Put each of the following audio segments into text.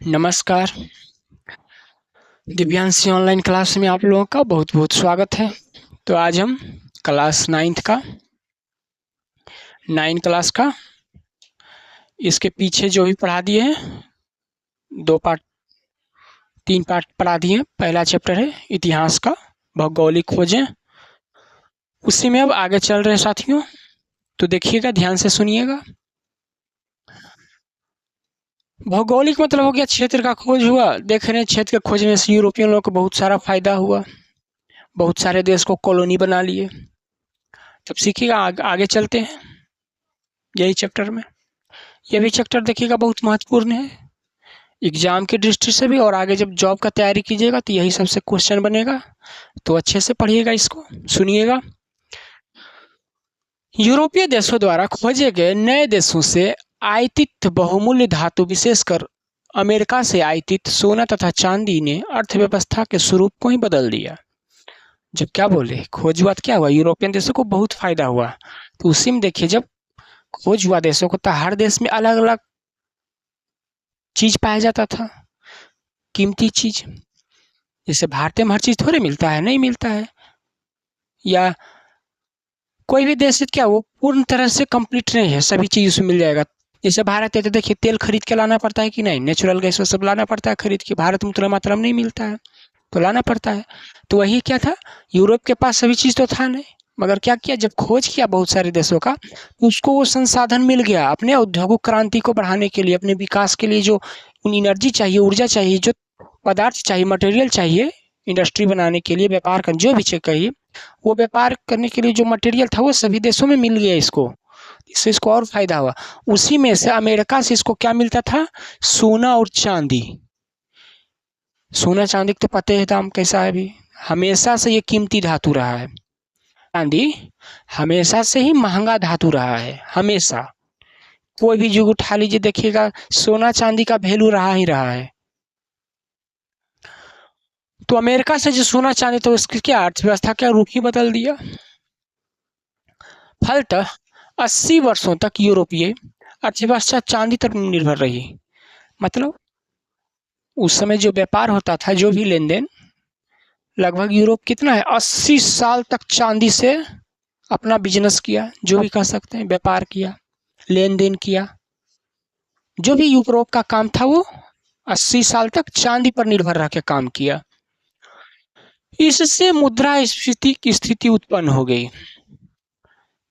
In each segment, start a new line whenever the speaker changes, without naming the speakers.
नमस्कार। Divyanshi online class में आप लोगों का बहुत बहुत स्वागत है। तो आज हम क्लास 9th का 9 क्लास का इसके पीछे जो भी पढ़ा दिए हैं 2 पार्ट 3 पार्ट पढ़ा दिए हैं। पहला चैप्टर है इतिहास का भौगोलिक खोजें, उसी में अब आगे चल रहे हैं साथियों। तो देखिएगा, ध्यान से सुनिएगा। भौगोलिक मतलब हो गया क्षेत्र का खोज हुआ। देख रहे हैं क्षेत्र के खोजने से यूरोपियन लोगों को बहुत सारा फायदा हुआ, बहुत सारे देश को कॉलोनी बना लिए। तब सीखिएगा, आगे चलते हैं यही चैप्टर में। यह भी चैप्टर देखिएगा बहुत महत्वपूर्ण है एग्जाम की दृष्टि से भी, और आगे जब जॉब का तैयारी कीजिएगा तो यही सबसे क्वेश्चन बनेगा। तो अच्छे से पढ़िएगा, इसको सुनिएगा। यूरोपीय देशों द्वारा खोजे गए नए देशों से आयातित बहुमूल्य धातु, विशेषकर अमेरिका से आयातित सोना तथा चांदी ने अर्थव्यवस्था के स्वरूप को ही बदल दिया। जब क्या बोले खोज हुआ तो क्या हुआ, यूरोपियन देशों को बहुत फायदा हुआ। तो उसी में देखिए, जब खोज हुआ देशों को तो हर देश में अलग अलग चीज पाया जाता था, कीमती चीज। जैसे भारत में हर चीज थोड़े मिलता है, नहीं मिलता है। या कोई भी देश क्या वो पूर्ण तरह से कंप्लीट नहीं है, सभी चीज उसमें मिल जाएगा। जैसे भारत है तो देखिए, तेल खरीद के लाना पड़ता है कि नहीं, नेचुरल गैस वो सब लाना पड़ता है खरीद के। भारत में उतना मात्रा में नहीं मिलता है तो लाना पड़ता है। तो वही क्या था, यूरोप के पास सभी चीज तो था नहीं, मगर क्या किया, जब खोज किया बहुत सारे देशों का तो उसको वो संसाधन मिल गया अपने औद्योगिक क्रांति को बढ़ाने के लिए, अपने विकास के लिए। जो एनर्जी चाहिए, ऊर्जा चाहिए, जो पदार्थ चाहिए, मटेरियल चाहिए इंडस्ट्री बनाने के लिए, व्यापार करने, जो भी चाहिए, वो व्यापार करने के लिए जो मटेरियल था वो सभी देशों में मिल गया इसको। इससे इसको और फायदा हुआ। उसी में से अमेरिका से इसको क्या मिलता था, सोना और चांदी। सोना चांदी तो पता है दाम कैसा है अभी, हमेशा से ये कीमती धातु रहा है। चांदी हमेशा से ही महंगा धातु रहा है, हमेशा। कोई भी युग उठा लीजिए, देखिएगा सोना चांदी का वैल्यू रहा ही रहा है। तो अमेरिका से जो सोना चांदी, तो उसकी क्या अर्थव्यवस्था क्या रूप ही बदल दिया। फलतः 80 वर्षों तक यूरोपीय अर्थव्यवस्था चांदी पर निर्भर रही। मतलब उस समय जो व्यापार होता था, जो भी लेन देन, लगभग यूरोप कितना है 80 साल तक चांदी से अपना बिजनेस किया, जो भी कह सकते हैं, व्यापार किया, लेन देन किया। जो भी यूरोप का काम था वो 80 साल तक चांदी पर निर्भर रह के काम किया। इससे मुद्रास्फीति की स्थिति उत्पन्न हो गई।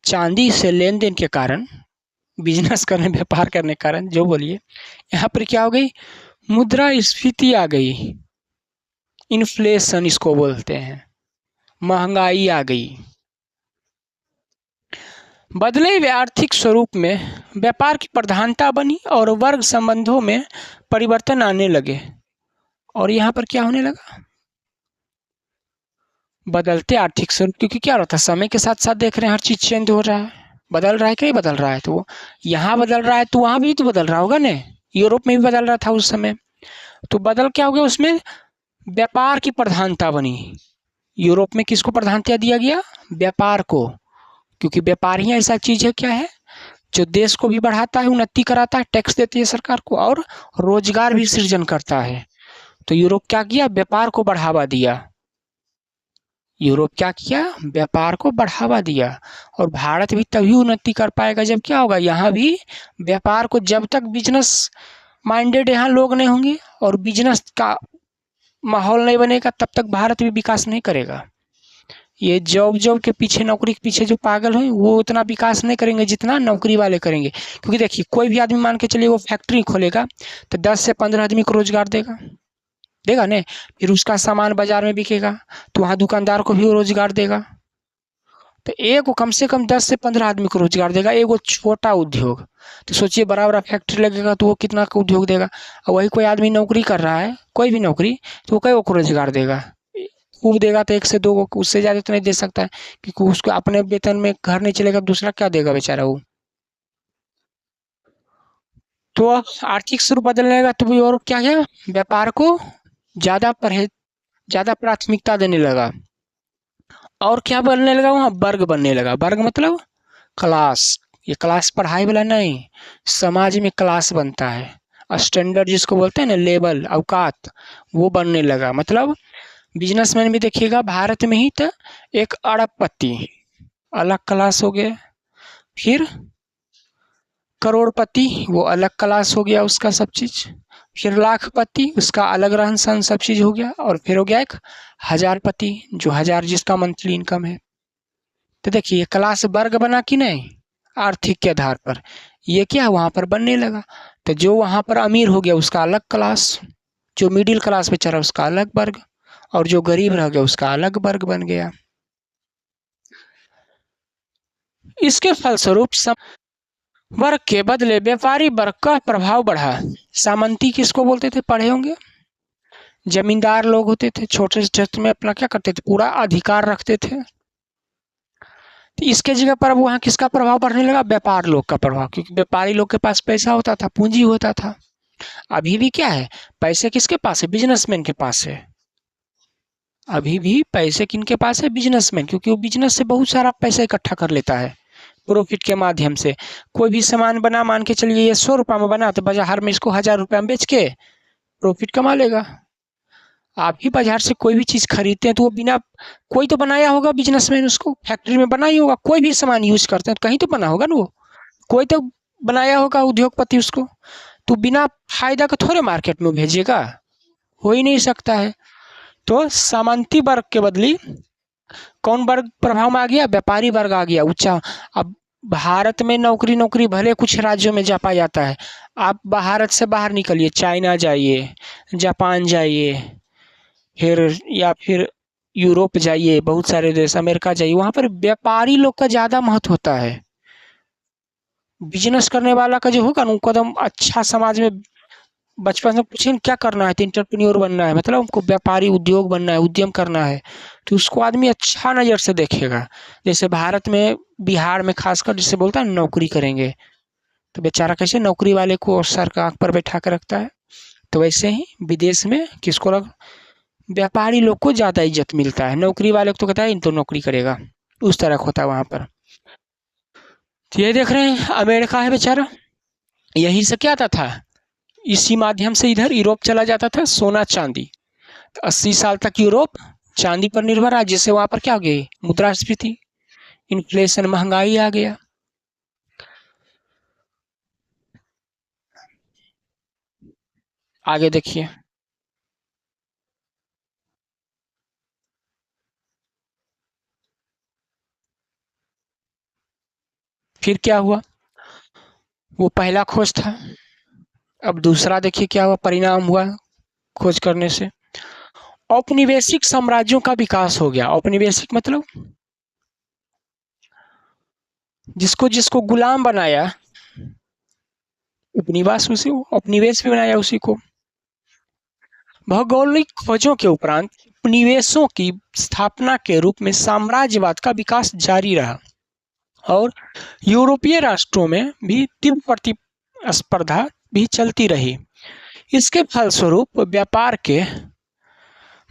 चांदी से लेन देन के कारण, बिजनेस करने, व्यापार करने के कारण, जो बोलिए, यहाँ पर क्या हो गई, मुद्रास्फीति आ गई। इन्फ्लेशन इसको बोलते हैं, महंगाई आ गई। बदले हुए आर्थिक स्वरूप में व्यापार की प्रधानता बनी और वर्ग संबंधों में परिवर्तन आने लगे। और यहाँ पर क्या होने लगा, बदलते आर्थिक स्वरूप, क्योंकि क्या होता है, समय के साथ साथ देख रहे हैं हर चीज चेंज हो रहा है, बदल रहा है कि नहीं बदल रहा है। तो यहाँ बदल रहा है तो वहाँ भी तो बदल रहा होगा ना, यूरोप में भी बदल रहा था उस समय। तो बदल क्या हो गया, उसमें व्यापार की प्रधानता बनी। यूरोप में किसको प्रधानता दिया गया, व्यापार को, क्योंकि व्यापार ही ऐसा चीज है, क्या है, जो देश को भी बढ़ाता है, उन्नति कराता है, टैक्स देती है सरकार को, और रोजगार भी सृजन करता है। तो यूरोप क्या किया, व्यापार को बढ़ावा दिया। यूरोप क्या किया, व्यापार को बढ़ावा दिया। और भारत भी तभी उन्नति कर पाएगा जब क्या होगा, यहाँ भी व्यापार को, जब तक बिजनेस माइंडेड यहाँ लोग नहीं होंगे और बिजनेस का माहौल नहीं बनेगा, तब तक भारत भी विकास नहीं करेगा। ये जॉब के पीछे, नौकरी के पीछे जो पागल हैं, वो उतना विकास नहीं करेंगे जितना नौकरी वाले करेंगे। क्योंकि देखिए, कोई भी आदमी मान के चलिए वो फैक्ट्री खोलेगा तो 10 से 15 आदमी को रोजगार देगा, देगा ने, फिर उसका सामान बाजार में बिकेगा तो वहाँ दुकानदार को भी वो रोजगार देगा। तो एक को कम से कम 10 से 15 आदमी को रोजगार देगा, एक वो छोटा उद्योग। तो सोचिए, बड़ा बड़ा फैक्ट्री लगेगा तो वो कितना का उद्योग देगा। और वही कोई आदमी नौकरी कर रहा है, कोई भी नौकरी, तो वो कई को रोजगार देगा। खूब देगा तो 1 से 2 को, उससे ज़्यादा तो नहीं दे सकता है, क्योंकि उसको अपने वेतन में घर नहीं चलेगा, दूसरा क्या देगा बेचारा वो। तो आर्थिक स्वरूप बदलने लगा तो और क्या है, व्यापार को ज़्यादा प्राथमिकता देने लगा। और क्या बनने लगा, वहाँ वर्ग बनने लगा। वर्ग मतलब क्लास। ये क्लास पढ़ाई वाला नहीं, समाज में क्लास बनता है। स्टैंडर्ड जिसको बोलते हैं ना, लेवल, औकात, वो बनने लगा। मतलब बिजनेसमैन भी देखिएगा भारत में ही तो एक अरबपति अलग क्लास हो गया, फिर करोड़पति वो अलग क्लास हो गया उसका सब चीज़, फिर लाखपति उसका अलग रहन सहन सब चीज़ हो गया, और फिर हो गया एक हजारपति जो हजार जिसका मंथली इनकम है। तो देखिए क्लास वर्ग बना कि नहीं, आर्थिक के आधार पर ये क्या वहाँ पर बनने लगा। तो जो वहाँ पर अमीर हो गया उसका अलग क्लास, जो मिडिल क्लास पे चला उसका अलग वर्ग, और जो गरीब रह गया उसका अलग वर्ग बन गया। इसके फलस्वरूप वर्ग के बदले व्यापारी वर्ग का प्रभाव बढ़ा। सामंती किसको बोलते थे, पढ़े होंगे, जमींदार लोग होते थे, छोटे से क्षेत्र में अपना क्या करते थे, पूरा अधिकार रखते थे। तो इसके जगह पर अब वहाँ किसका प्रभाव बढ़ने लगा, व्यापार लोग का प्रभाव, क्योंकि व्यापारी लोग के पास पैसा होता था, पूंजी होता था। अभी भी क्या है, पैसे किसके पास है, बिजनेसमैन के पास है। अभी भी पैसे किनके पास है, बिजनेसमैन, क्योंकि वो बिजनेस से बहुत सारा पैसा इकट्ठा कर लेता है प्रॉफिट के माध्यम से। कोई भी सामान बना, मान के चलिए ये 100 रुपये में बना, तो बाजार में इसको 1000 रुपये में बेच के प्रॉफिट कमा लेगा। आप ही बाजार से कोई भी चीज़ खरीदते हैं तो वो बिना, कोई तो बनाया होगा बिजनेसमैन, उसको फैक्ट्री में बनाई होगा, कोई भी सामान यूज करते हैं तो कहीं तो बना होगा ना, वो कोई तो बनाया होगा उद्योगपति उसको, तो बिना फायदा के थोड़े मार्केट में भेजेगा, हो ही नहीं सकता है। तो सामंती वर्ग के बदली कौन वर्ग प्रभाव में आ गया, व्यापारी वर्ग आ गया ऊंचा। अब भारत में नौकरी नौकरी भले कुछ राज्यों में जा पाया जाता है, आप भारत से बाहर निकलिए, चाइना जाइए, जापान जाइए, फिर या फिर यूरोप जाइए, बहुत सारे देश, अमेरिका जाइए, वहाँ पर व्यापारी लोग का ज़्यादा महत्व होता है। बिजनेस करने वाला का जो होगा ना, उनको एकदम अच्छा समाज में बचपन से पूछें क्या करना है, तो इंटरप्रेन्योर बनना है, मतलब उनको व्यापारी, उद्योग बनना है, उद्यम करना है, तो उसको आदमी अच्छा नज़र से देखेगा। जैसे भारत में, बिहार में खासकर जिसे बोलता है नौकरी करेंगे, तो बेचारा कैसे नौकरी वाले को सर का आँख पर बैठा कर रखता है, तो वैसे ही विदेश में किसको रख, व्यापारी लोग को ज़्यादा इज्जत मिलता है, नौकरी वाले को तो कहता है इन तो नौकरी करेगा, उस तरह का होता है वहाँ पर। तो ये देख रहे हैं अमेरिका है बेचारा, यही से क्या आता था, इसी माध्यम से इधर यूरोप चला जाता था सोना चांदी। तो 80 साल तक यूरोप चांदी पर निर्भर रहा, जिससे वहाँ पर क्या हो गई, मुद्रास्फीति, इन्फ्लेशन, महंगाई आ गया। आगे देखिए, फिर क्या हुआ, वो पहला खोज था, अब दूसरा देखिए क्या हुआ, परिणाम हुआ खोज करने से, औपनिवेशिक साम्राज्यों का विकास हो गया। औपनिवेशिक मतलब जिसको जिसको गुलाम बनाया, उपनिवास उसी उपनिवेश भी बनाया उसी को। भौगोलिक खोजों के उपरांत उपनिवेशों की स्थापना के रूप में साम्राज्यवाद का विकास जारी रहा, और यूरोपीय राष्ट्रों में भी तीव्र प्रतिस्पर्धा भी चलती रही। इसके फलस्वरूप व्यापार के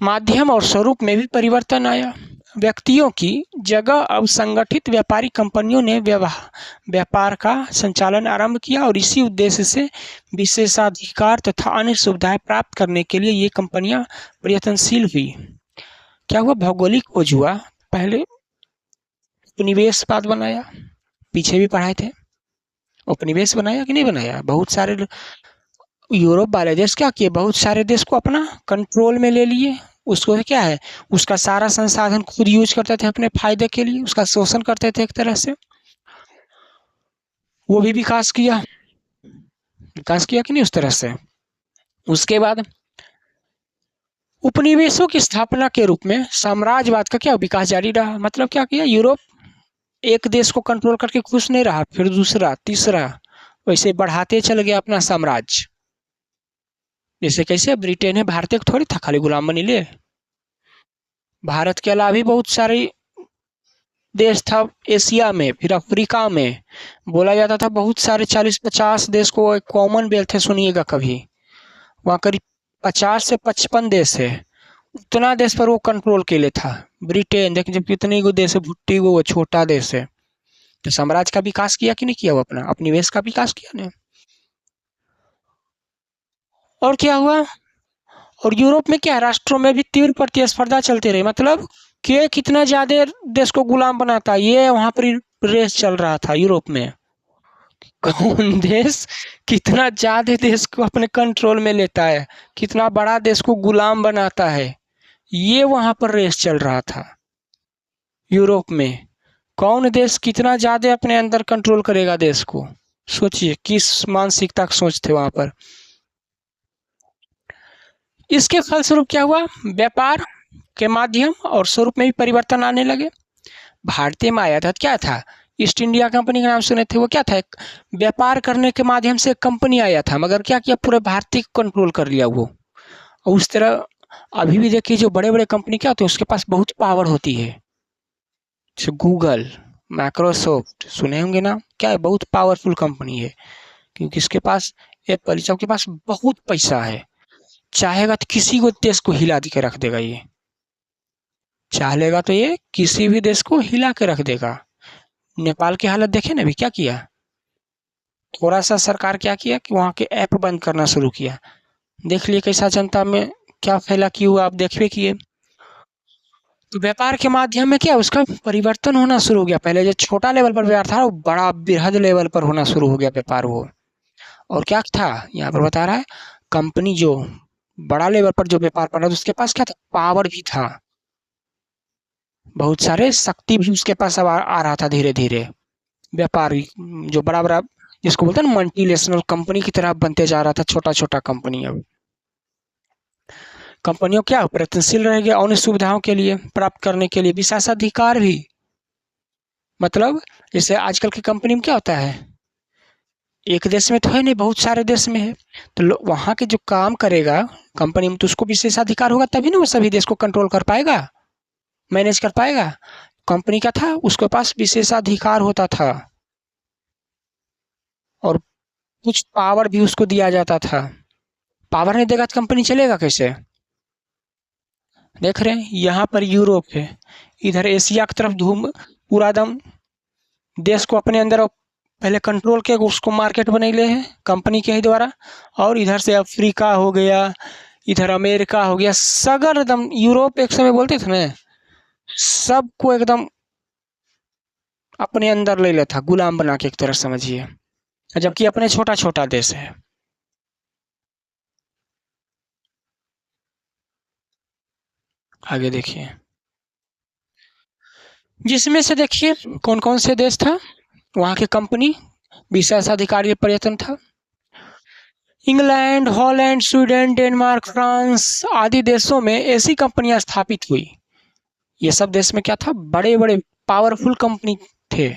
माध्यम और स्वरूप में भी परिवर्तन आया। व्यक्तियों की जगह अब संगठित व्यापारी कंपनियों ने व्यापार का संचालन आरंभ किया, और इसी उद्देश्य से विशेषाधिकार तथा अन्य सुविधाएं प्राप्त करने के लिए ये कंपनियां प्रयत्नशील हुई। क्या हुआ, भौगोलिक खोज हुआ, पहले उपनिवेशवाद बनाया, पीछे भी पढ़ाए थे, उपनिवेश बनाया कि नहीं बनाया, बहुत सारे यूरोप वाले देश क्या किए, बहुत सारे देश को अपना कंट्रोल में ले लिए, उसको क्या है, उसका सारा संसाधन खुद यूज करते थे अपने फायदे के लिए, उसका शोषण करते थे एक तरह से, वो भी विकास किया कि नहीं उस तरह से। उसके बाद उपनिवेशों की स्थापना के रूप में साम्राज्यवाद का क्या विकास जारी रहा। मतलब क्या किया, यूरोप एक देश को कंट्रोल करके खुश नहीं रहा, फिर दूसरा, तीसरा, वैसे बढ़ाते चल गया अपना साम्राज्य। जैसे कैसे ब्रिटेन है, भारतीय थोड़ी था खाली गुलाम बनी ले, भारत के अलावा भी बहुत सारे देश था एशिया में, फिर अफ्रीका में, बोला जाता था बहुत सारे 40-50 देश को एक कॉमनवेल्थ है, सुनिएगा कभी, वहाँ करीब 50 से 55 देश है, उतना देश पर वो कंट्रोल के लिए था ब्रिटेन। देखिए जब कितने को देश है, भुट्टी वो छोटा देश है, तो साम्राज्य का विकास किया कि नहीं किया, वो अपना उपनिवेश का विकास किया ना। और क्या हुआ, और यूरोप में क्या राष्ट्रों में भी तीव्र प्रतिस्पर्धा चलती रही, मतलब कि कितना ज्यादा देश को गुलाम बनाता है, ये वहां पर रेस चल रहा था यूरोप में। कौन देश कितना ज्यादा देश को अपने कंट्रोल में लेता है, कितना बड़ा देश को गुलाम बनाता है, ये वहां पर रेस चल रहा था यूरोप में। कौन देश कितना ज्यादा अपने अंदर कंट्रोल करेगा देश को, सोचिए किस मानसिकता का सोच थे वहां पर। इसके फलस्वरूप क्या हुआ, व्यापार के माध्यम और स्वरूप में भी परिवर्तन आने लगे। भारतीय में आया था क्या था, ईस्ट इंडिया कंपनी का नाम सुने थे, वो क्या था, एक व्यापार करने के माध्यम से कंपनी आया था, मगर क्या किया, पूरे भारतीय को कंट्रोल कर लिया वो। और उस तरह अभी भी देखिए जो बड़े बड़े कंपनी क्या होते हैं उसके पास बहुत पावर होती है, जैसे गूगल, माइक्रोसॉफ्ट सुने होंगे ना, क्या है, बहुत पावरफुल कंपनी है, क्योंकि इसके पास, एप्पल सबके पास बहुत पैसा है, चाहेगा तो किसी को देश को हिला के रख देगा, ये चाह लेगा तो ये किसी भी देश को हिला के रख देगा। नेपाल की हालत देखे ना अभी क्या किया, थोड़ा सा सरकार क्या किया कि वहाँ के ऐप बंद करना शुरू किया, देख लिए कैसा जनता में क्या फैला कि हुआ, आप देखिए किए। तो व्यापार के माध्यम में क्या उसका परिवर्तन होना शुरू हो गया, पहले जो छोटा लेवल पर व्यापार था वो बड़ा बृहद लेवल पर होना शुरू हो गया व्यापार वो। और क्या था यहाँ पर बता रहा है, कंपनी जो बड़ा लेवल पर जो व्यापार कर रहा था उसके पास क्या था, पावर भी था, बहुत सारे शक्ति भी उसके पास अब आ रहा था धीरे धीरे। व्यापारी जो बड़ा बड़ा जिसको बोलते हैं ना मल्टीनेशनल कंपनी की तरह बनते जा रहा था, छोटा छोटा कंपनी। अब कंपनियों क्या प्रयत्नशील रहेगी अन्य सुविधाओं के लिए प्राप्त करने के लिए विशेषाधिकार भी, मतलब जैसे आजकल की कंपनी में क्या होता है, एक देश में तो है नहीं, बहुत सारे देश में है, तो वहाँ के जो काम करेगा कंपनी में तो उसको विशेषाधिकार होगा, तभी ना वो सभी देश को कंट्रोल कर पाएगा, मैनेज कर पाएगा। कंपनी का था उसके पास विशेषाधिकार होता था और कुछ पावर भी उसको दिया जाता था। पावर नहीं देगा तो कंपनी चलेगा कैसे, देख रहे हैं यहाँ पर यूरोप है, इधर एशिया की तरफ धूम पूरा दम देश को अपने अंदर पहले कंट्रोल के उसको मार्केट बनैले हैं कंपनी के ही द्वारा, और इधर से अफ्रीका हो गया, इधर अमेरिका हो गया, सगर एकदम यूरोप एक समय बोलते थे ना, सबको एकदम अपने अंदर ले लेता, गुलाम बना के एक तरह समझिए, जबकि अपने छोटा छोटा देश है। आगे देखिए, जिसमें से देखिए कौन कौन से देश था, वहाँ की कंपनी विशेषाधिकारी पर्यटन था, England, Holland, Sweden, Denmark, France आदि देशों में ऐसी कंपनियां स्थापित हुई। ये सब देश में क्या था, बड़े बड़े पावरफुल कंपनी थे।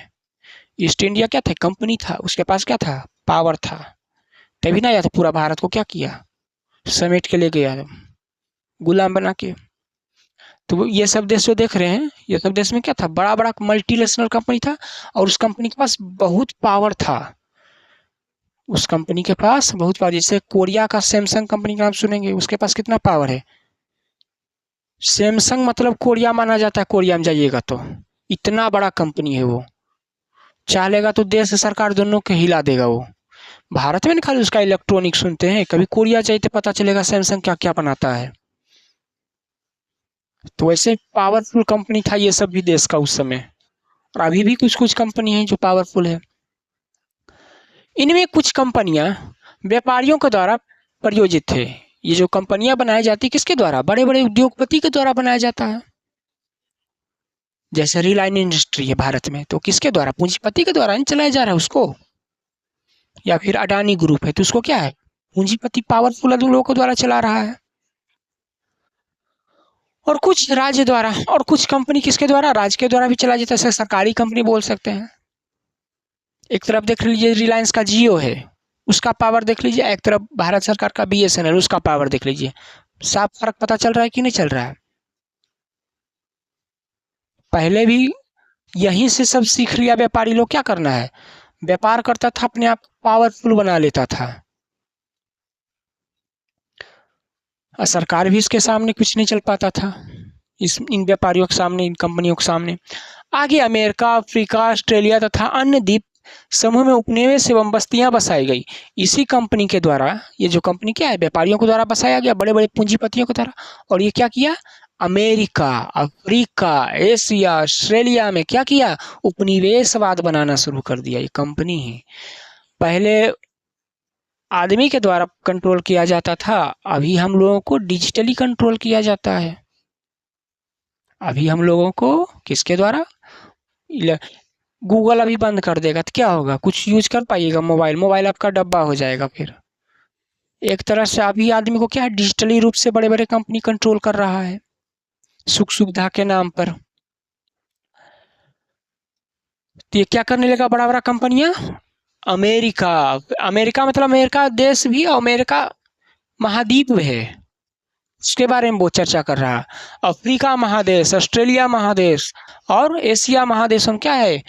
ईस्ट इंडिया क्या था, कंपनी था, उसके पास क्या था, पावर था, तभी ना यार पूरा भारत को क्या किया, समेट के ले गया गुलाम बना के। तो ये सब देश जो देख रहे हैं, ये सब देश में क्या था, बड़ा बड़ा मल्टीनेशनल कंपनी था, और उस कंपनी के पास बहुत पावर था, उस कंपनी के पास बहुत पावर। जैसे कोरिया का सैमसंग कंपनी का नाम सुनेंगे, उसके पास कितना पावर है, सैमसंग मतलब कोरिया माना जाता है, कोरिया में जाइएगा तो इतना बड़ा कंपनी है वो, चाह लेगा तो देश सरकार दोनों के हिला देगा वो। भारत में नहीं खाली उसका इलेक्ट्रॉनिक सुनते हैं, कभी कोरिया जाइए तो पता चलेगा सैमसंग क्या क्या बनाता है। तो वैसे पावरफुल कंपनी था ये सब भी देश का उस समय, और अभी भी कुछ कुछ कंपनी है जो पावरफुल है। इनमें कुछ कंपनियां व्यापारियों के द्वारा प्रायोजित थे। ये जो कंपनियां बनाई जाती किसके द्वारा, बड़े बड़े उद्योगपति के द्वारा बनाया जाता है। जैसे रिलायंस इंडस्ट्री है भारत में, तो किसके द्वारा, पूंजीपति के द्वारा नहीं चलाया जा रहा है उसको, या फिर अडानी ग्रुप है तो उसको क्या है, पूंजीपति पावरफुल लोगों के द्वारा चला रहा है। और कुछ राज्य द्वारा, और कुछ कंपनी किसके द्वारा, राज्य के द्वारा भी चला जाता है, सरकारी कंपनी बोल सकते हैं। एक तरफ देख लीजिए रिलायंस का जियो है, उसका पावर देख लीजिए, एक तरफ भारत सरकार का BSNL, उसका पावर देख लीजिए, साफ फर्क पता चल रहा है कि नहीं चल रहा है। पहले भी यहीं से सब सीख लिया व्यापारी लोग, क्या करना है, व्यापार करता था, अपने आप पावरफुल बना लेता था, और सरकार भी इसके सामने कुछ नहीं चल पाता था, इन व्यापारियों के सामने, इन कंपनियों के सामने। आगे अमेरिका, अफ्रीका, ऑस्ट्रेलिया तथा अन्य द्वीप समूह में उपनिवेश एवं बस्तियां बसाई गई। इसी कंपनी के द्वारा, ये जो कंपनी क्या है, व्यापारियों के द्वारा बसाया गया, बड़े बड़े पूंजीपतियों के द्वारा। और ये क्या किया, अमेरिका, अफ्रीका, एशिया, ऑस्ट्रेलिया में क्या किया, उपनिवेशवाद बनाना शुरू कर दिया। ये कंपनी है। पहले आदमी के द्वारा कंट्रोल किया जाता था, अभी हम लोगों को डिजिटली कंट्रोल किया जाता है। अभी हम लोगों को किसके द्वारा, गूगल अभी बंद कर देगा तो क्या होगा, कुछ यूज कर पाइएगा, मोबाइल आपका डब्बा हो जाएगा। फिर एक तरह से अभी आदमी को क्या है, डिजिटली रूप से बड़े बड़े कंपनी कंट्रोल कर रहा है सुख सुविधा के नाम पर। तो ये क्या करने लगा, बड़ा बड़ा कंपनियां, अमेरिका, अमेरिका मतलब अमेरिका देश भी, अमेरिका महाद्वीप है, उसके बारे में वो चर्चा कर रहा है। अफ्रीका महादेश, ऑस्ट्रेलिया महादेश और एशिया महादेश में क्या है,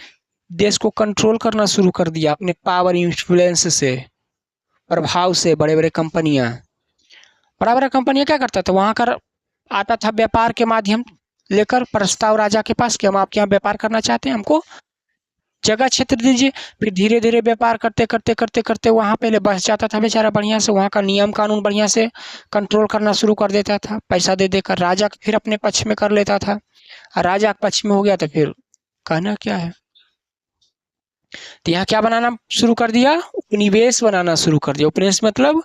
देश को कंट्रोल करना शुरू कर दिया अपने पावर इन्फ्लुएंस से, प्रभाव से। बड़े बड़े कंपनियां, बड़ा बड़ा कंपनियां क्या करता था, वहां कर आता था व्यापार के माध्यम लेकर प्रस्ताव राजा के पास कि हम आपके यहाँ व्यापार करना चाहते हैं, हमको जगह क्षेत्र दीजिए। फिर धीरे धीरे व्यापार करते करते करते करते वहाँ पहले बस जाता था बेचारा बढ़िया से, वहाँ का नियम कानून बढ़िया से कंट्रोल करना शुरू कर देता था, पैसा दे देकर राजा फिर अपने पक्ष में कर लेता था। और राजा के पक्ष में हो गया तो फिर कहना क्या है। तो यहाँ क्या बनाना शुरू कर दिया, उपनिवेश बनाना शुरू कर दिया। उपनिवेश मतलब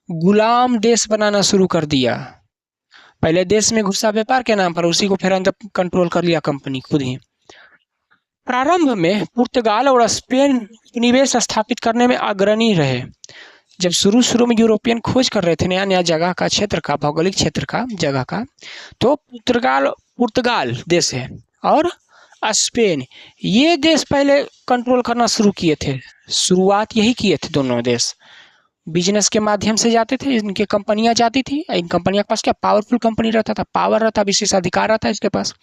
गुलाम देश बनाना शुरू कर दिया। पहले देश में घुसा व्यापार के नाम पर, उसी को फिर अंदर कंट्रोल कर लिया कंपनी खुद ही। प्रारंभ में पुर्तगाल और स्पेन उपनिवेश स्थापित करने में अग्रणी रहे। जब शुरू में यूरोपियन खोज कर रहे थे नया नया जगह का, क्षेत्र का, भौगोलिक क्षेत्र का, जगह का, तो पुर्तगाल देश है और स्पेन, ये देश पहले कंट्रोल करना शुरू किए थे। शुरुआत यही किए थे दोनों देश, बिजनेस के माध्यम से जाते थे, इनकी कंपनियां जाती थी। इन कंपनियों के पास क्या पावरफुल कंपनी रहता था, पावर रहता, विशेषाधिकार रहता इसके पास,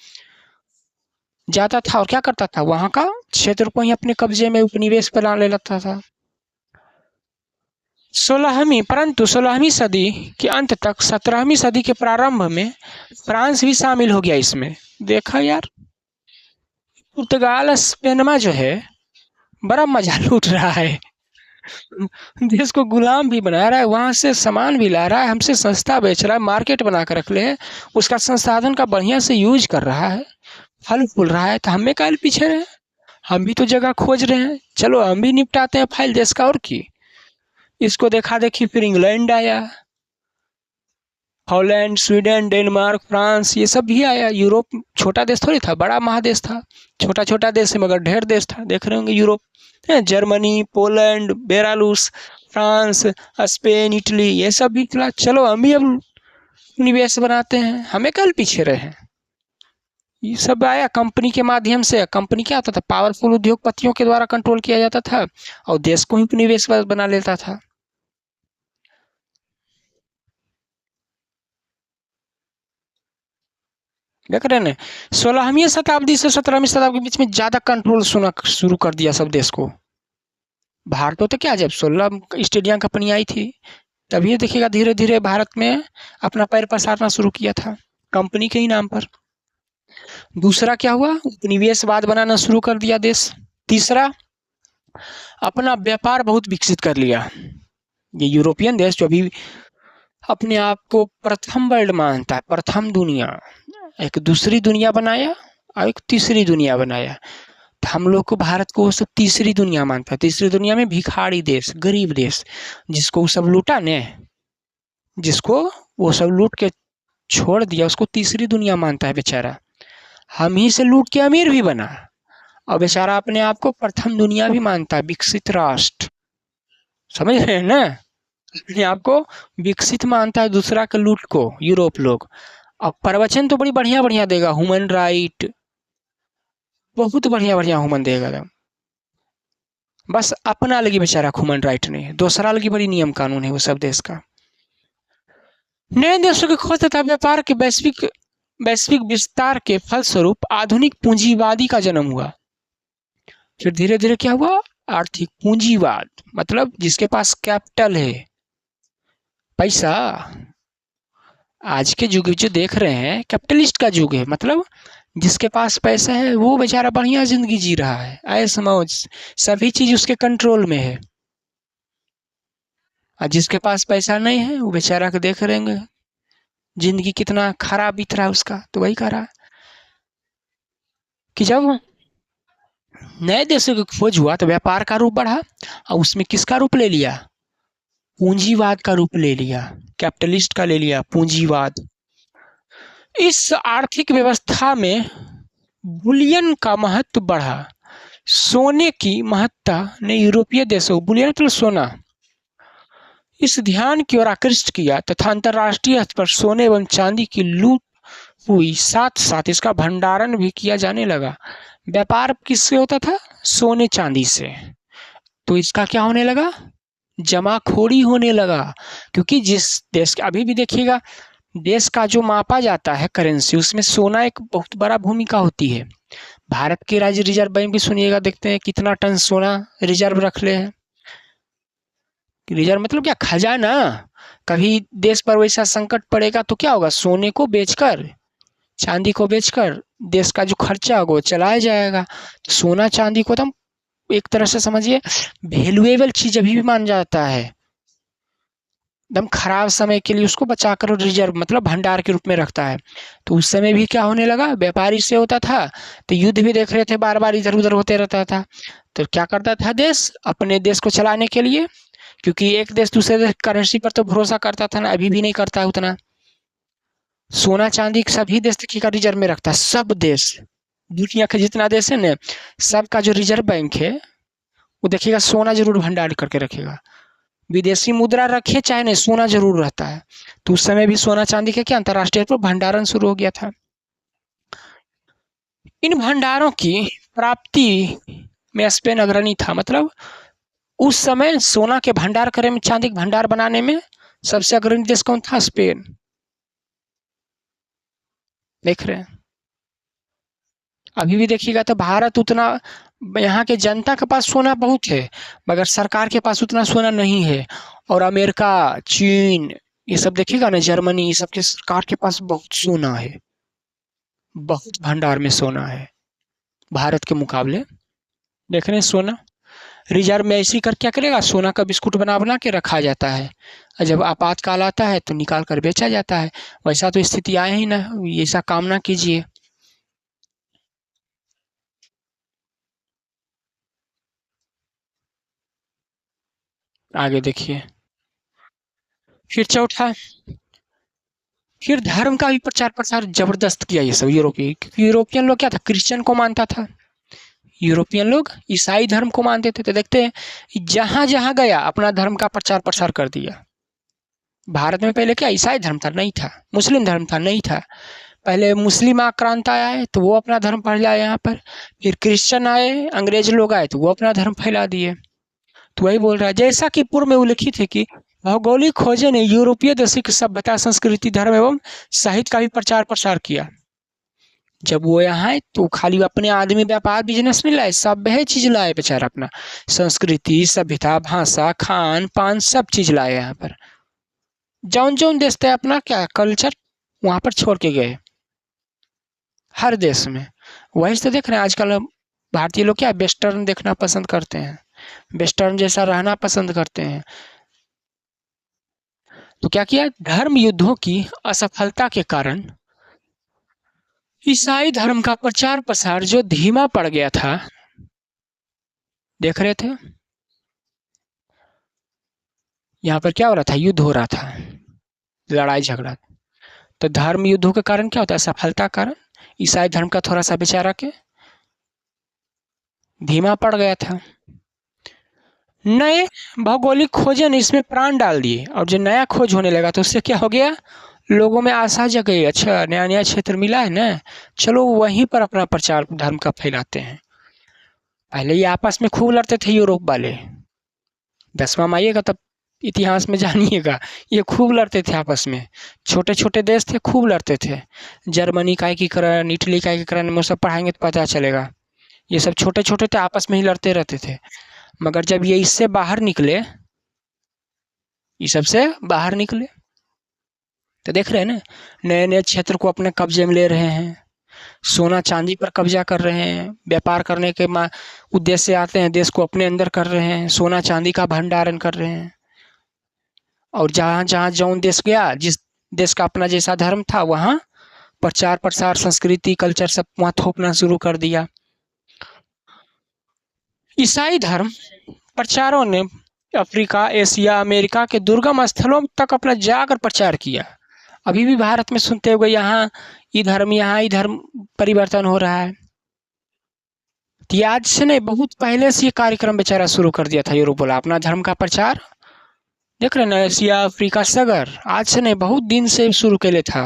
जाता था और क्या करता था, वहां का क्षेत्र को ही अपने कब्जे में उपनिवेश बना ले लेता था। परंतु 16वीं सदी के अंत तक 17वीं सदी के प्रारंभ में फ्रांस भी शामिल हो गया इसमें। देखा यार, पुर्तगाल स्पेनमा जो है बड़ा मजा लूट रहा है, देश को गुलाम भी बना रहा है, वहां से सामान भी ला रहा है, हमसे सस्ता बेच रहा है, मार्केट बना कर रख ले है, उसका संसाधन का बढ़िया से यूज कर रहा है, फल फूल रहा है। तो हमें काहे पीछे रहे, हम भी तो जगह खोज रहे हैं, चलो हम भी निपटाते हैं फाइल देश का। और की इसको देखा देखी फिर इंग्लैंड आया, हॉलैंड, स्वीडन, डेनमार्क, फ्रांस, ये सब भी आया। यूरोप छोटा देश थोड़ी था, बड़ा महादेश था, छोटा छोटा देश है मगर ढेर देश था। देख रहे होंगे Europe, Germany, Poland, Belarus, France, Spain, Italy, ये सब भी चला। चलो हम भी अब निवेश बनाते हैं, हमें कल पीछे रहे। ये सब आया कंपनी के माध्यम से। कंपनी क्या होता था, पावरफुल उद्योगपतियों के द्वारा कंट्रोल किया जाता था और देश को ही निवेश बना लेता था। देख रहे हैं, 16वीं शताब्दी से 17वीं शताब्दी के बीच में ज्यादा कंट्रोल शुरू कर दिया सब देश को। भारत तो क्या, जब 16 ईस्ट इंडिया कंपनी आई थी तभी देखिएगा धीरे धीरे भारत में अपना पैर पसारना शुरू किया था कंपनी के ही नाम पर। दूसरा क्या हुआ, उपनिवेशवाद बनाना शुरू कर दिया देश। तीसरा, अपना व्यापार बहुत विकसित कर लिया। ये यूरोपियन देश जो अभी अपने आप को प्रथम वर्ल्ड मानता है, प्रथम दुनिया, एक दूसरी दुनिया बनाया और एक तीसरी दुनिया बनाया। तो हम लोग को भारत को वो सब तीसरी दुनिया मानता है। तीसरी दुनिया में भिखारी देश, गरीब देश, जिसको वो सब लूटा ने, जिसको वो सब लूट के छोड़ दिया, उसको तीसरी दुनिया मानता है बेचारा। हम ही से लूट के अमीर भी बना और बेचारा अपने आप को प्रथम दुनिया भी मानता है, विकसित राष्ट्र। समझ रहे हैं ना, अपने आप को विकसित मानता है दूसरा के लूट को यूरोप लोग। अब प्रवचन तो बड़ी बढ़िया बढ़िया देगा, ह्यूमन राइट, बहुत बढ़िया बढ़िया ह्यूमन देगा, बस अपना लगी बेचारा ह्यूमन राइट नहीं है, दूसरा लगी बड़ी नियम कानून है वो सब देश का। नए देशों की खोज तथा व्यापार के वैश्विक विस्तार के फलस्वरूप आधुनिक पूंजीवादी का जन्म हुआ। फिर धीरे धीरे क्या हुआ, आर्थिक पूंजीवाद, मतलब जिसके पास कैपिटल है, पैसा। आज के युग जो देख रहे हैं कैपिटलिस्ट का युग है, मतलब जिसके पास पैसा है वो बेचारा बढ़िया जिंदगी जी रहा है, ऐश मौज, सभी चीज उसके कंट्रोल में है। और जिसके पास पैसा नहीं है वो बेचारा को देख रहेंगे जिंदगी कितना खराब बीत रहा है उसका। तो वही कह रहा है कि जब नए देशों की खोज हुआ तो व्यापार का रूप बढ़ा, और उसमें किसका रूप ले लिया? पूंजीवाद का रूप ले लिया, कैपिटलिस्ट का ले लिया, पूंजीवाद। इस आर्थिक व्यवस्था में बुलियन का महत्व बढ़ा। सोने की महत्ता ने यूरोपीय देशों, बुलियन मतलब सोना, इस ध्यान की ओर आकृष्ट किया तथा अंतर्राष्ट्रीय स्तर पर सोने एवं चांदी की लूट हुई, साथ साथ इसका भंडारण भी किया जाने लगा। व्यापार किससे होता था? सोने चांदी से। तो इसका क्या होने लगा? जमाखोरी होने लगा। क्योंकि जिस देश, अभी भी देखिएगा, देश का जो मापा जाता है करेंसी, उसमें सोना एक बहुत बड़ा भूमिका होती है। भारत के राज्य रिजर्व बैंक भी सुनिएगा, देखते हैं कितना टन सोना रिजर्व रख ले हैं। रिजर्व मतलब क्या? खजाना। कभी देश पर वैसा संकट पड़ेगा तो क्या होगा? सोने को बेचकर, चांदी को बेचकर देश का जो खर्चा होगा वो चलाया जाएगा। तो सोना चांदी को तो एक तरह से समझिए वैल्यूएबल चीज अभी भी माना जाता है। एकदम खराब समय के लिए उसको बचा कर रिजर्व मतलब भंडार के रूप में रखता है। तो उस समय भी क्या होने लगा? व्यापारी से होता था तो युद्ध भी देख रहे थे, बार बार इधर उधर होते रहता था। तो क्या करता था देश अपने देश को चलाने के लिए? क्योंकि एक देश दूसरे देश करेंसी पर तो भरोसा करता था ना, अभी भी नहीं करता है उतना। सोना चांदी सभी देश का रिजर्व में रखता है, सब देश, दुनिया का जितना देश है ना, सबका जो रिजर्व बैंक है वो देखिएगा सोना जरूर भंडार करके रखेगा। विदेशी मुद्रा रखे चाहे नहीं, सोना जरूर रहता है। तो उस समय भी सोना चांदी का क्या अंतर्राष्ट्रीय पर भंडारण शुरू हो गया था। इन भंडारों की प्राप्ति में स्पेन अग्रणी था। मतलब उस समय सोना के भंडार करे में, चांदी के भंडार बनाने में सबसे अग्रणी देश कौन था? स्पेन। देख रहे हैं अभी भी देखिएगा तो भारत उतना, यहाँ के जनता के पास सोना बहुत है मगर सरकार के पास उतना सोना नहीं है। और अमेरिका, चीन, ये सब देखिएगा ना, जर्मनी, ये सब के सरकार के पास बहुत सोना है, बहुत भंडार में सोना है भारत के मुकाबले। देख रहे हैं सोना रिजर्व में ऐसे ही कर क्या करेगा? सोना का बिस्कुट बना बना के रखा जाता है, और जब आपातकाल आता है तो निकाल कर बेचा जाता है। वैसा तो स्थिति आए ही ना, ऐसा काम ना कीजिए। आगे देखिए, फिर चौथा, फिर धर्म का भी प्रचार प्रसार जबरदस्त किया ये सब यूरोपीय। क्योंकि यूरोपियन लोग क्या था? क्रिश्चियन को मानता था। यूरोपियन लोग ईसाई धर्म को मानते थे। तो देखते हैं जहां जहां गया अपना धर्म का प्रचार प्रसार कर दिया। भारत में पहले क्या ईसाई धर्म था? नहीं था। मुस्लिम धर्म था? नहीं था। पहले मुस्लिम आक्रांत आए तो वो अपना धर्म फैलाया यहाँ पर, फिर क्रिश्चियन आए, अंग्रेज लोग आए तो वो अपना धर्म फैला दिए। तो वही बोल रहा है, जैसा कि पूर्व में उल्लिखित है कि भौगोलिक खोजें ने यूरोपीय देशों की सभ्यता, संस्कृति, धर्म एवं साहित्य का भी प्रचार प्रसार किया। जब वो यहाँ आए तो खाली अपने आदमी व्यापार बिजनेस नहीं लाए, सब चीज लाए बेचारा, अपना संस्कृति, सभ्यता, भाषा, खान पान सब चीज लाए यहाँ पर। जौन जौन देश थे अपना क्या कल्चर वहां पर छोड़ के गए, हर देश में। वही तो देख रहे हैं आजकल भारतीय लोग क्या वेस्टर्न देखना पसंद करते हैं, वेस्टर्न जैसा रहना पसंद करते हैं। तो क्या किया? धर्म युद्धों की असफलता के कारण ईसाई धर्म का प्रचार प्रसार जो धीमा पड़ गया था, देख रहे थे यहाँ पर क्या हो रहा था? युद्ध हो रहा था, लड़ाई झगड़ा। तो धर्म युद्धों के कारण क्या होता है? सफलता के कारण ईसाई धर्म का थोड़ा सा बेचारा के धीमा पड़ गया था। नए भौगोलिक खोजें ने इसमें प्राण डाल दिए, और जो नया खोज होने लगा तो उससे क्या हो गया? लोगों में आशा जगी, अच्छा नया नया क्षेत्र मिला है ना, चलो वहीं पर अपना प्रचार धर्म का फैलाते हैं। पहले ये आपस में खूब लड़ते थे यूरोप वाले, 10वां में आइएगा तब इतिहास में जानिएगा, ये खूब लड़ते थे आपस में। छोटे छोटे देश थे, खूब लड़ते थे। जर्मनी का एकीकरण, इटली का एकीकरण में सब पढ़ाएंगे तो पता चलेगा। ये सब छोटे छोटे थे, आपस में ही लड़ते रहते थे। मगर जब ये इससे बाहर निकले, ये सबसे बाहर निकले, तो देख रहे हैं ना, नए नए क्षेत्र को अपने कब्जे में ले रहे हैं। सोना चांदी पर कब्जा कर रहे हैं, व्यापार करने के उद्देश्य से आते हैं, देश को अपने अंदर कर रहे हैं, सोना चांदी का भंडारण कर रहे हैं। और जहाँ जहाँ जौन देश गया, जिस देश का अपना जैसा धर्म था, वहाँ प्रचार प्रसार, संस्कृति, कल्चर सब वहाँ थोपना शुरू कर दिया। ईसाई धर्म प्रचारों ने अफ्रीका, एशिया, अमेरिका के दुर्गम स्थलों तक अपना जाकर प्रचार किया। अभी भी भारत में सुनते होंगे, यहाँ ई धर्म परिवर्तन हो रहा है। तो ये आज से नहीं, बहुत पहले से ये कार्यक्रम बेचारा शुरू कर दिया था यूरोप वाला, अपना धर्म का प्रचार। देख रहे ना, एशिया, अफ्रीका सगर आज से नहीं, बहुत दिन से शुरू के लिए था,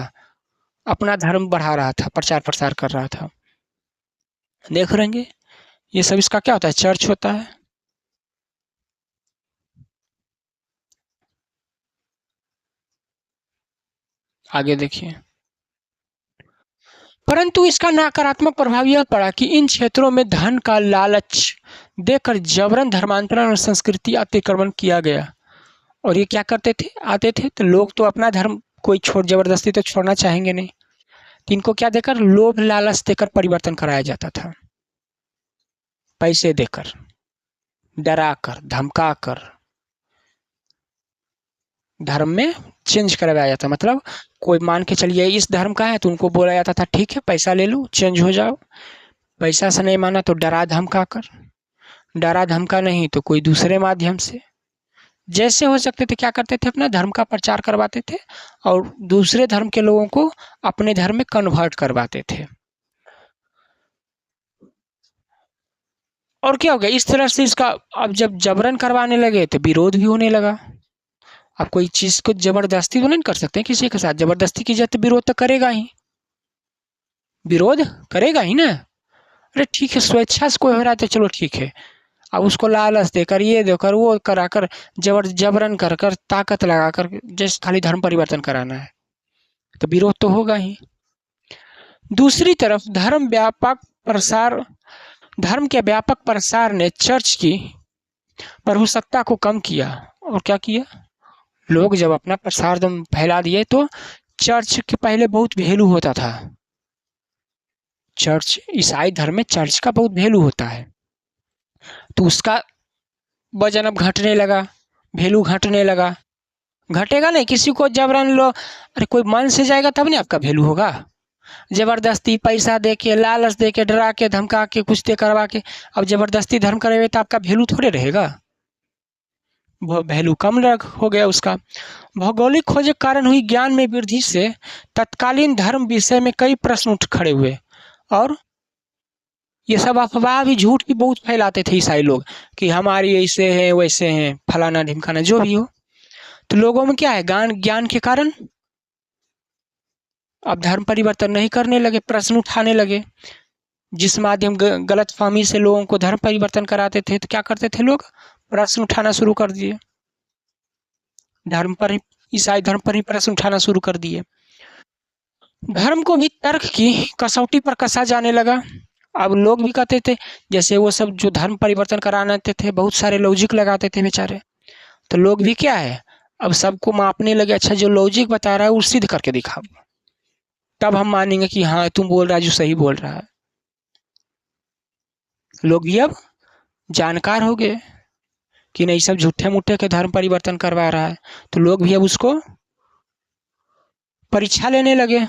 अपना धर्म बढ़ा रहा था, प्रचार प्रसार कर रहा था। देख रहेंगे ये सब, इसका क्या होता है, चर्च होता है। आगे देखिए। परंतु इसका नकारात्मक प्रभाव यह पड़ा कि इन क्षेत्रों में धन का लालच देकर जबरन धर्मांतरण और संस्कृति अतिक्रमण किया गया। और ये क्या करते थे, आते थे तो लोग तो अपना धर्म कोई जबरदस्ती तो छोड़ना चाहेंगे नहीं, तो इनको क्या देकर, लोभ लालच देकर परिवर्तन कराया जाता था। पैसे देकर, डरा कर, धमका कर धर्म में चेंज करवाया जाता। मतलब कोई मान के चलिए इस धर्म का है, तो उनको बोला जाता था ठीक है, पैसा ले लो, चेंज हो जाओ। पैसा से नहीं माना तो डरा धमका कर, डरा धमका नहीं तो कोई दूसरे माध्यम से, जैसे हो सकते थे क्या करते थे, अपना धर्म का प्रचार करवाते थे और दूसरे धर्म के लोगों को अपने धर्म में कन्वर्ट करवाते थे। और क्या हो गया, इस तरह से इसका अब जब जबरन करवाने लगे तो विरोध भी होने लगा। आप कोई चीज को जबरदस्ती तो नहीं कर सकते किसी के साथ, जबरदस्ती की जाए तो विरोध तो करेगा ही, विरोध करेगा ही ना। अरे ठीक है, स्वेच्छा से कोई हो रहा है तो चलो ठीक है, अब उसको लालच देकर, ये देकर, वो कराकर, जबरन कर कर, ताकत लगाकर, जैसे खाली धर्म परिवर्तन कराना है, तो विरोध तो होगा ही। दूसरी तरफ धर्म के व्यापक प्रसार ने चर्च की प्रभुसत्ता को कम किया। और क्या किया, लोग जब अपना प्रसार फैला दिए तो चर्च के पहले बहुत वैल्यू होता था। चर्च, ईसाई धर्म में चर्च का बहुत वैल्यू होता है, तो उसका वजन अब घटने लगा, वैल्यू घटने लगा। घटेगा नहीं, किसी को जबरन लो, अरे कोई मन से जाएगा तब नहीं आपका वैल्यू होगा। जबरदस्ती पैसा दे के, लालच दे के, डरा के, धमका के, कुछ दे करवा के अब जबरदस्ती धर्म करेंगे तो आपका वैल्यू थोड़े रहेगा, वैल्यू कम हो गया उसका। भौगोलिक खोज के कारण हुई ज्ञान में वृद्धि से तत्कालीन धर्म विषय में कई प्रश्न उठ खड़े हुए। और ये सब अफवाह भी, झूठ भी बहुत फैलाते थे ईसाई लोग कि हमारी ऐसे हैं, वैसे हैं, फलाना ढिमकाना, जो भी हो। तो लोगों में क्या है, ज्ञान के कारण अब धर्म परिवर्तन नहीं करने लगे, प्रश्न उठाने लगे। जिस माध्यम गलत फहमी से लोगों को धर्म परिवर्तन कराते थे, तो क्या करते थे लोग, प्रश्न उठाना शुरू कर दिए, धर्म पर ही, ईसाई धर्म पर ही प्रश्न उठाना शुरू कर दिए। धर्म को भी तर्क की कसौटी पर कसा जाने लगा। अब लोग भी कहते थे, जैसे वो सब जो धर्म परिवर्तन कराने थे, बहुत सारे लॉजिक लगाते थे बेचारे, तो लोग भी क्या है, अब सबको मापने लगे, अच्छा जो लॉजिक बता रहा है वो सिद्ध करके दिखाओ, तब हम मानेंगे कि हाँ तुम बोल रहा है जो सही बोल रहा है। लोग भी अब जानकार हो गए कि नहीं, सब झूठे मूठे के धर्म परिवर्तन करवा रहा है, तो लोग भी अब उसको परीक्षा लेने लगे।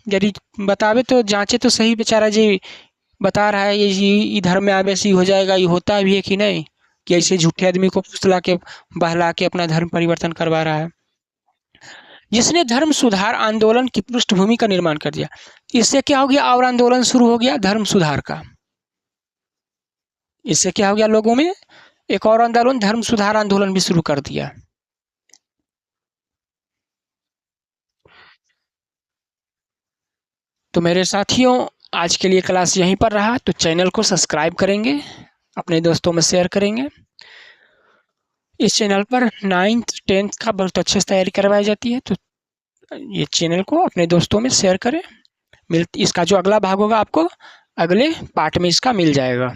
यदि बतावे तो जांचे तो सही, बेचारा जी बता रहा है ये धर्म में आवे से हो जाएगा, ये होता भी है कि नहीं, कि ऐसे झूठे आदमी को फुसला के, बहला के अपना धर्म परिवर्तन करवा रहा है। जिसने धर्म सुधार आंदोलन की पृष्ठभूमि का निर्माण कर दिया। इससे क्या हो गया, और आंदोलन शुरू हो गया धर्म सुधार का। इससे क्या हो गया, लोगों में एक और आंदोलन, धर्म सुधार आंदोलन भी शुरू कर दिया। तो मेरे साथियों, आज के लिए क्लास यहीं पर रहा। तो चैनल को सब्सक्राइब करेंगे, अपने दोस्तों में शेयर करेंगे। इस चैनल पर 9th 10th का बहुत अच्छे से तैयारी करवाई जाती है, तो ये चैनल को अपने दोस्तों में शेयर करें। इसका जो अगला भाग होगा आपको अगले पार्ट में इसका मिल जाएगा।